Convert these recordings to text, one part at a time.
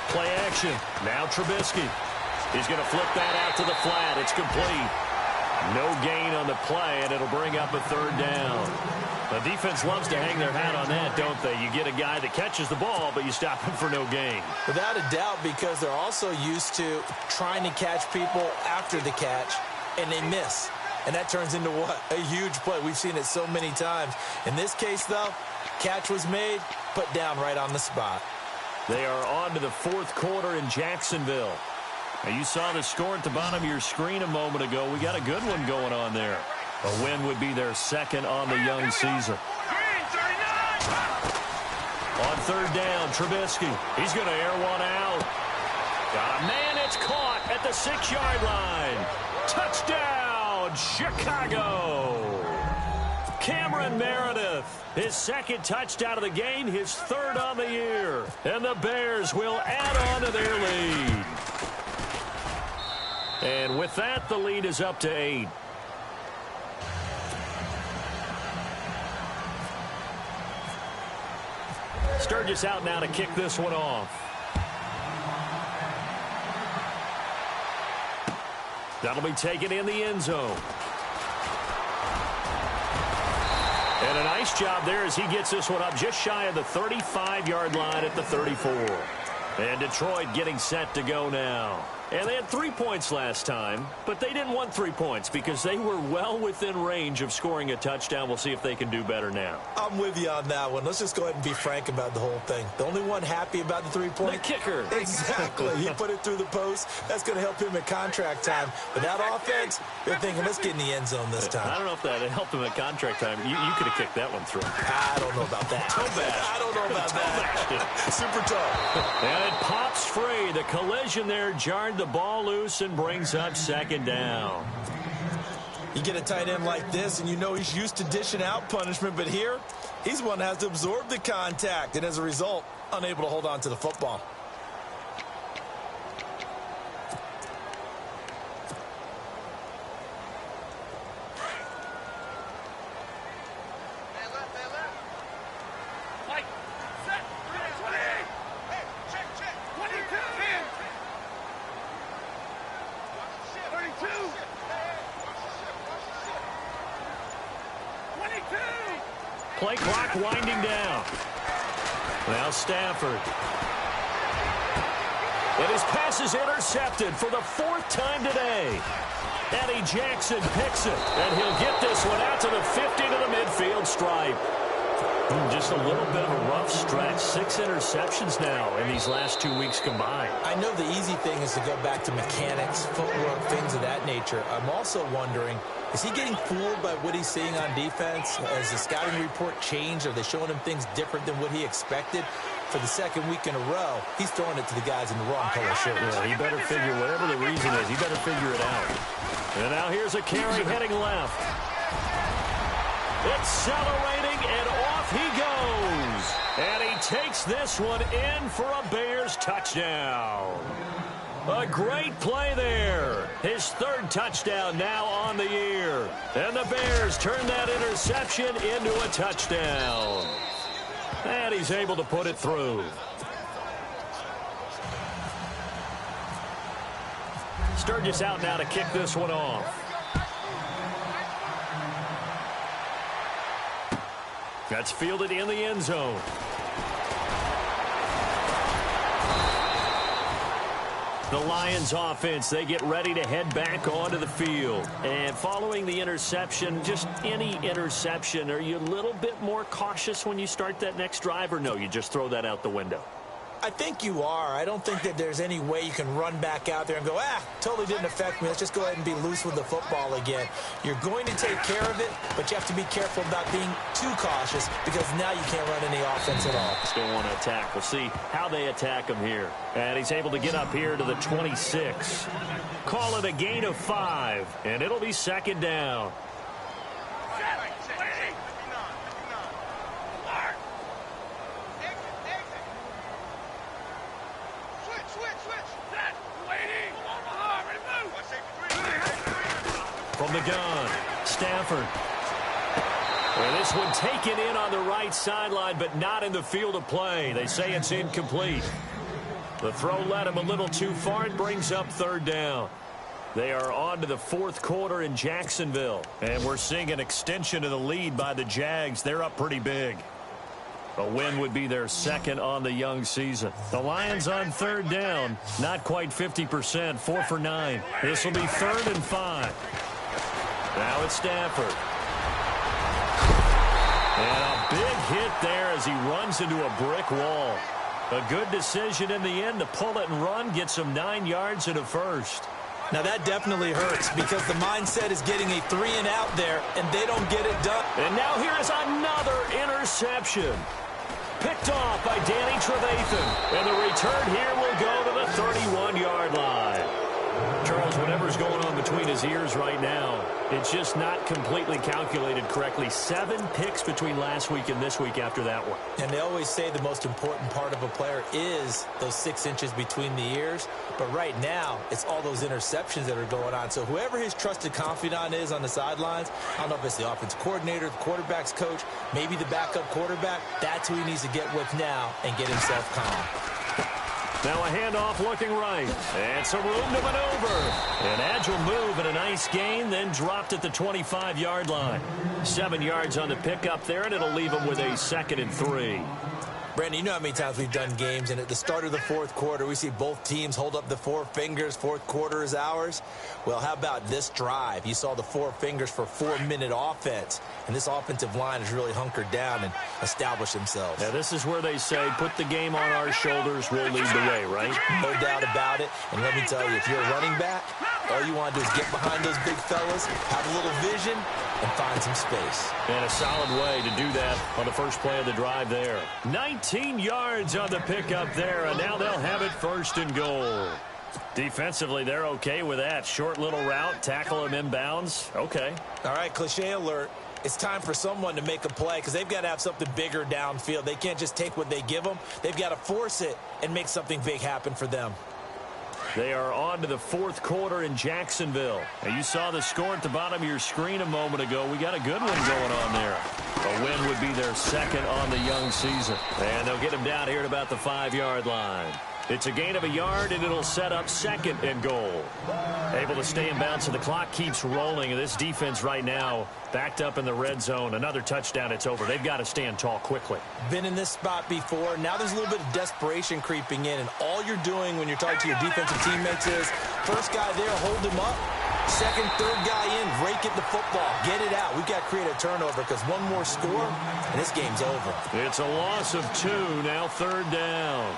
Play action. Now Trubisky. He's going to flip that out to the flat. It's complete. No gain on the play, and it'll bring up a third down. The defense loves to hang their hat on that, don't they? You get a guy that catches the ball, but you stop him for no gain. Without a doubt, because they're also used to trying to catch people after the catch, and they miss. And that turns into what? A huge play. We've seen it so many times. In this case, though, catch was made, put down right on the spot. They are on to the fourth quarter in Jacksonville. Now, you saw the score at the bottom of your screen a moment ago. We got a good one going on there. A win would be their second on the young season. On third down, Trubisky. He's going to air one out. Got a man, it's caught at the 6-yard line. Touchdown, Chicago. Cameron Meredith, his second touchdown of the game, his third on the year. And the Bears will add on to their lead. And with that, the lead is up to 8. Sturgis out now to kick this one off. That'll be taken in the end zone. And a nice job there as he gets this one up just shy of the 35-yard line at the 34. And Detroit getting set to go now. And they had 3 points last time, but they didn't want 3 points because they were well within range of scoring a touchdown. We'll see if they can do better now. I'm with you on that one. Let's just go ahead and be frank about the whole thing. The only one happy about the 3-point? The kicker. Exactly. He put it through the post. That's going to help him at contract time. But that offense, they're thinking, let's get in the end zone this time. I don't know if that helped him at contract time. You could have kicked that one through. I don't know about that. I don't know about that. Super tough. And it pops free. The collision there jarred the ball loose and brings up second down. You get a tight end like this, and you know he's used to dishing out punishment, but here, he's one that has to absorb the contact, and as a result, unable to hold on to the football. Play clock winding down. Now Stafford. And his pass is intercepted for the 4th time today. Eddie Jackson picks it, and he'll get this one out to the 50 to the midfield stripe. Just a little bit of a rough stretch. 6 interceptions now in these last 2 weeks combined. I know the easy thing is to go back to mechanics, footwork, things of that nature. I'm also wondering, is he getting fooled by what he's seeing on defense? Has the scouting report changed? Are they showing him things different than what he expected? For the second week in a row, he's throwing it to the guys in the wrong color shirts. Yeah, he better figure, whatever the reason is, he better figure it out. And now here's a carry heading left. Accelerating, and off he goes. And he takes this one in for a Bears touchdown. A great play there. His 3rd touchdown now on the year. And the Bears turn that interception into a touchdown. And he's able to put it through. Sturgis out now to kick this one off. That's fielded in the end zone. The Lions offense, they get ready to head back onto the field. And following the interception, just any interception, are you a little bit more cautious when you start that next drive, or no, you just throw that out the window? I think you are. I don't think that there's any way you can run back out there and go, totally didn't affect me. Let's just go ahead and be loose with the football again. You're going to take care of it, but you have to be careful about being too cautious because now you can't run any offense at all. Still want to attack. We'll see how they attack him here. And he's able to get up here to the 26. Call it a gain of 5, and it'll be second down. From the gun, Stafford. Well, this one taken in on the right sideline, but not in the field of play. They say it's incomplete. The throw led him a little too far and brings up third down. They are on to the fourth quarter in Jacksonville. And we're seeing an extension of the lead by the Jags. They're up pretty big. A win would be their second on the young season. The Lions on third down. Not quite 50%. 4 for 9. This will be 3rd and 5. Now it's Stafford. And a big hit there as he runs into a brick wall. A good decision in the end to pull it and run. Get some 9 yards and a first. Now that definitely hurts because the mindset is getting a 3 and out there, and they don't get it done. And now here is another interception. Picked off by Danny Trevathan. And the return here will go to the 31-yard line. Charles, whatever's going on between his ears right now, it's just not completely calculated correctly. 7 picks between last week and this week after that one. And they always say the most important part of a player is those 6 inches between the ears. But right now, it's all those interceptions that are going on. So whoever his trusted confidant is on the sidelines, I don't know if it's the offensive coordinator, the quarterback's coach, maybe the backup quarterback, that's who he needs to get with now and get himself calm. Now a handoff looking right. And some room to maneuver. An agile move and a nice gain, then dropped at the 25-yard line. 7 yards on the pickup there, and it'll leave him with a 2nd and 3. Brandon, you know how many times we've done games, and at the start of the fourth quarter, we see both teams hold up the 4 fingers, fourth quarter is ours. Well, how about this drive? You saw the 4 fingers for 4-minute offense, and this offensive line has really hunkered down and established themselves. Now, this is where they say, put the game on our shoulders, we'll lead the way, right? No doubt about it, and let me tell you, if you're a running back, all you want to do is get behind those big fellas, have a little vision, and find some space. And a solid way to do that on the first play of the drive there. 19 yards on the pickup there, and now they'll have it 1st and goal. Defensively, they're okay with that. Short little route, tackle him inbounds. Okay. All right, cliche alert. It's time for someone to make a play because they've got to have something bigger downfield. They can't just take what they give them. They've got to force it and make something big happen for them. They are on to the fourth quarter in Jacksonville. And you saw the score at the bottom of your screen a moment ago. We got a good one going on there. A win would be their 2nd on the young season. And they'll get him down here at about the 5-yard line. It's a gain of a yard, and it'll set up 2nd and goal. Able to stay in bounds, so the clock keeps rolling. And this defense right now backed up in the red zone. Another touchdown, it's over. They've got to stand tall quickly. Been in this spot before. Now there's a little bit of desperation creeping in. And all you're doing when you're talking to your defensive teammates is, first guy there, hold him up. Second, third guy in, rake it the football. Get it out. We've got to create a turnover because one more score, and this game's over. It's a loss of 2, now 3rd down.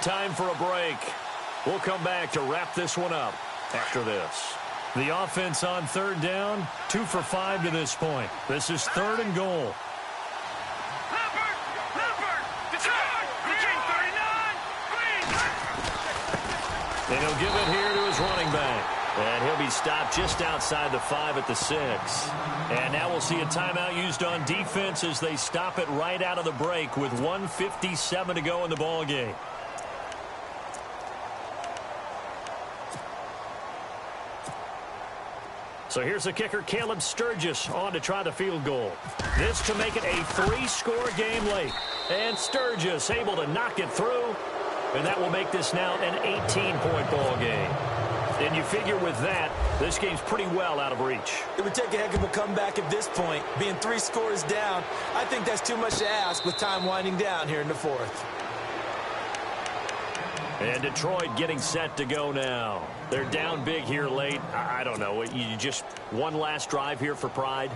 Time for a break. We'll come back to wrap this one up after this. The offense on 3rd down, 2 for 5 to this point. This is 3rd and goal. And he'll give it here to his running back. And he'll be stopped just outside the 5 at the 6. And now we'll see a timeout used on defense as they stop it right out of the break with 1:57 to go in the ball game. So here's the kicker, Caleb Sturgis, on to try the field goal. This to make it a 3-score game late. And Sturgis able to knock it through. And that will make this now an 18-point ball game. And you figure with that, this game's pretty well out of reach. It would take a heck of a comeback at this point. Being 3 scores down, I think that's too much to ask with time winding down here in the 4th. And Detroit getting set to go now. They're down big here late. I don't know. You just one last drive here for pride?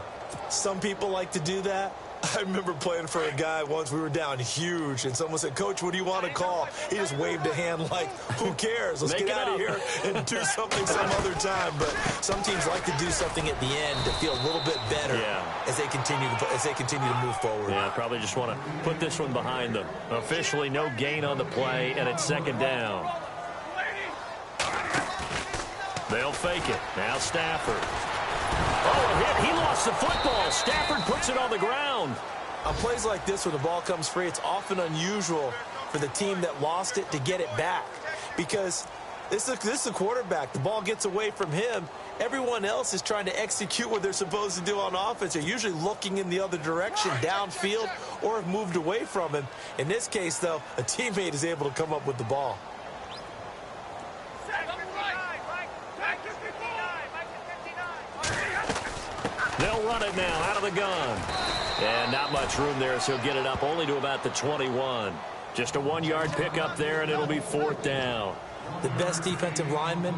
Some people like to do that. I remember playing for a guy once. We were down huge, and someone said, "Coach, what do you want to call?" He just waved a hand like, who cares? Let's get out of here and do something some other time. But some teams like to do something at the end to feel a little bit better as they continue to move forward. Yeah, probably just want to put this one behind them. Officially no gain on the play, and it's 2nd down. They'll fake it. Now Stafford. Oh, a hit. He lost the football. Stafford puts it on the ground. On plays like this where the ball comes free, it's often unusual for the team that lost it to get it back. Because this is a quarterback. The ball gets away from him. Everyone else is trying to execute what they're supposed to do on offense. They're usually looking in the other direction, downfield, or have moved away from him. In this case, though, a teammate is able to come up with the ball. They'll run it now out of the gun. And not much room there, so he'll get it up only to about the 21. Just a 1-yard pickup there, and it'll be 4th down. The best defensive linemen,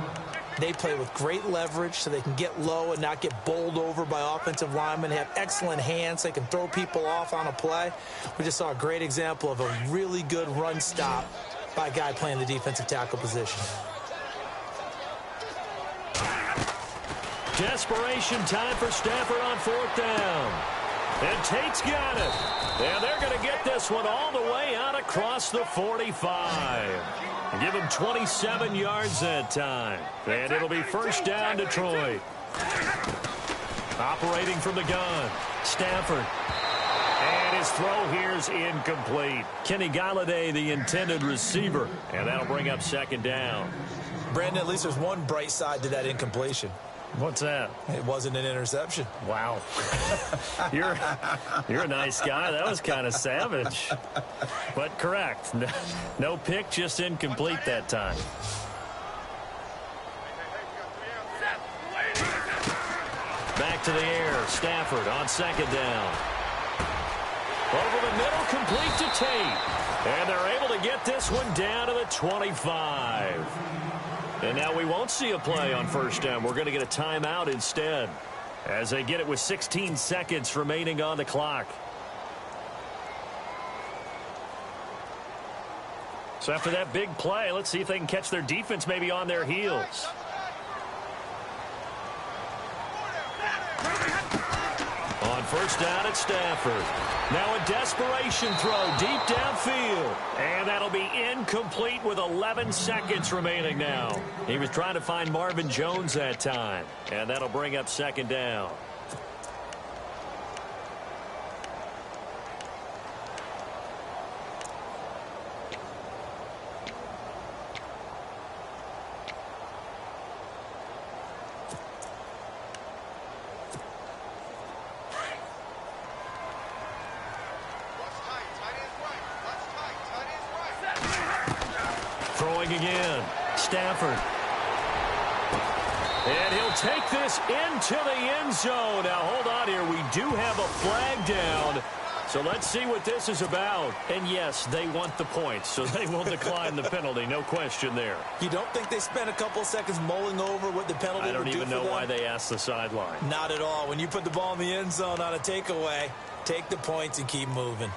they play with great leverage so they can get low and not get bowled over by offensive linemen. They have excellent hands. They can throw people off on a play. We just saw a great example of a really good run stop by a guy playing the defensive tackle position. Desperation time for Stafford on 4th down. And Tate's got it. And they're going to get this one all the way out across the 45. Give him 27 yards that time. And it'll be 1st down, Detroit. Operating from the gun, Stafford. And his throw here's incomplete. Kenny Golladay, the intended receiver. And that'll bring up 2nd down. Brandon, at least there's one bright side to that incompletion. What's that? It wasn't an interception. Wow. You're a nice guy. That was kind of savage. But correct. No pick, just incomplete that time. Back to the air. Stafford on 2nd down. Over the middle, complete to Tate. And they're able to get this one down to the 25. And now we won't see a play on 1st down. We're going to get a timeout instead as they get it with 16 seconds remaining on the clock. So after that big play, let's see if they can catch their defense maybe on their heels. On 1st down, it's Stafford. Now a desperation throw deep downfield. And that'll be incomplete with 11 seconds remaining now. He was trying to find Marvin Jones that time. And that'll bring up 2nd down. Throwing again, Stafford. And he'll take this into the end zone. Now, hold on here. We do have a flag down. So let's see what this is about. And, yes, they want the points, so they will decline the penalty. No question there. You don't think they spent a couple seconds mulling over what the penalty would do for them? I don't even know why they asked the sideline. Not at all. When you put the ball in the end zone on a takeaway, take the points and keep moving.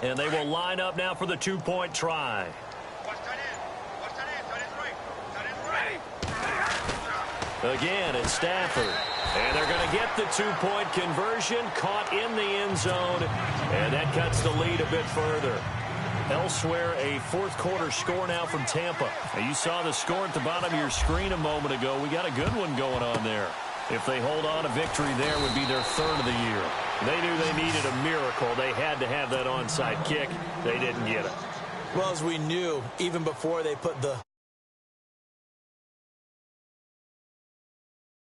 And they will line up now for the 2-point try. Again, it's Stafford. And they're going to get the 2-point conversion, caught in the end zone. And that cuts the lead a bit further. Elsewhere, a 4th quarter score now from Tampa. Now, you saw the score at the bottom of your screen a moment ago. We got a good one going on there. If they hold on, a victory there would be their 3rd of the year. They knew they needed a miracle. They had to have that onside kick. They didn't get it. Well, as we knew, even before they put the